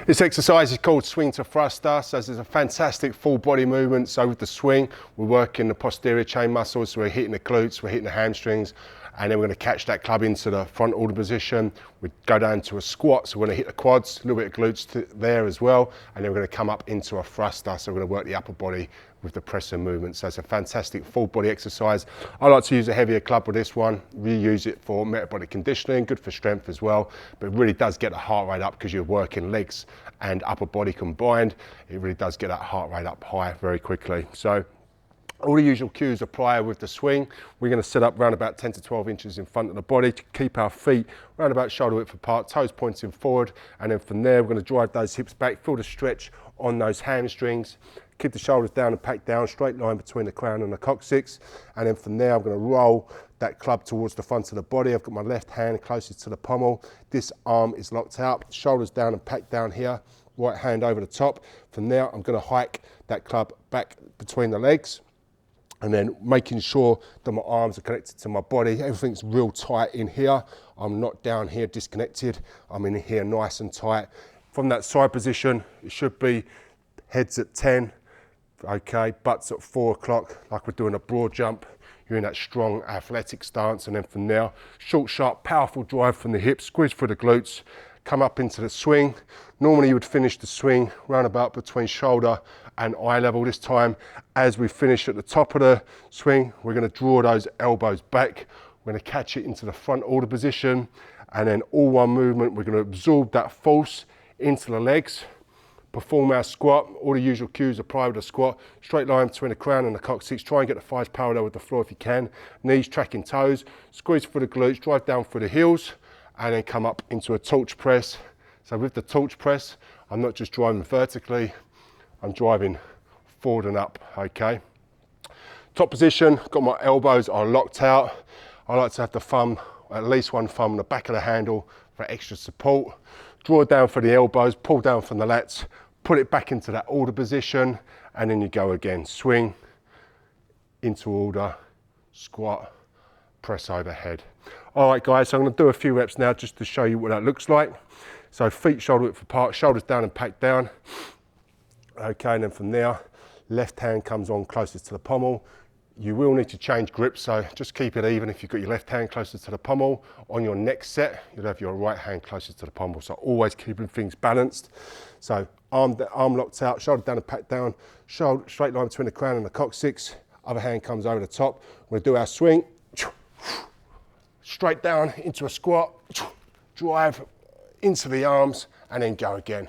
This exercise is called swing to thruster. So this is a fantastic full body movement. So with the swing, we're working the posterior chain muscles. So we're hitting the glutes, we're hitting the hamstrings, and then we're going to catch that club into the front order position. We go down to a squat, so we're going to hit the quads, a little bit of glutes there as well, and then we're going to come up into a thruster. So we're going to work the upper body with the pressing movement. So it's a fantastic full body exercise. I like to use a heavier club with this one. We use it for metabolic conditioning, good for strength as well, but it really does get the heart rate up because you're working legs and upper body combined. It really does get that heart rate up high very quickly. So all the usual cues apply with the swing. We're going to set up around about 10 to 12 inches in front of the body to keep our feet around about shoulder width apart, toes pointing forward, and then from there we're going to drive those hips back, feel the stretch on those hamstrings. Keep the shoulders down and pack down, straight line between the crown and the coccyx. And then from there, I'm going to roll that club towards the front of the body. I've got my left hand closest to the pommel. This arm is locked out, shoulders down and packed down here, right hand over the top. From there, I'm going to hike that club back between the legs, and then making sure that my arms are connected to my body. Everything's real tight in here. I'm not down here disconnected. I'm in here nice and tight. From that side position, it should be heads at 10, okay, butts at 4 o'clock, like we're doing a broad jump. You're in that strong athletic stance, and then from there, short, sharp, powerful drive from the hips, squeeze through the glutes, come up into the swing. Normally you would finish the swing round about between shoulder and eye level. This time, as we finish at the top of the swing, we're going to draw those elbows back. We're going to catch it into the front order position, and then all one movement, we're going to absorb that force into the legs, perform our squat. All the usual cues apply with the squat. Straight line between the crown and the coccyx. Try and get the thighs parallel with the floor if you can. Knees tracking toes. Squeeze through the glutes, drive down through the heels, and then come up into a torch press. So with the torch press, I'm not just driving vertically, I'm driving forward and up, okay? Top position, got my elbows are locked out. I like to have the thumb, at least one thumb on the back of the handle for extra support. Draw down for the elbows, pull down from the lats, put it back into that order position, and then you go again. Swing, into order, squat, press overhead. All right guys, so I'm gonna do a few reps now just to show you what that looks like. So feet shoulder width apart, shoulders down and packed down. Okay, and then from there, left hand comes on closest to the pommel. You will need to change grip, so just keep it even. If you've got your left hand closest to the pommel, on your next set, you'll have your right hand closest to the pommel. So always keeping things balanced. So arm locked out, shoulder down and packed down, shoulder, straight line between the crown and the coccyx. Other hand comes over the top. We're gonna do our swing. Straight down into a squat, drive into the arms, and then go again.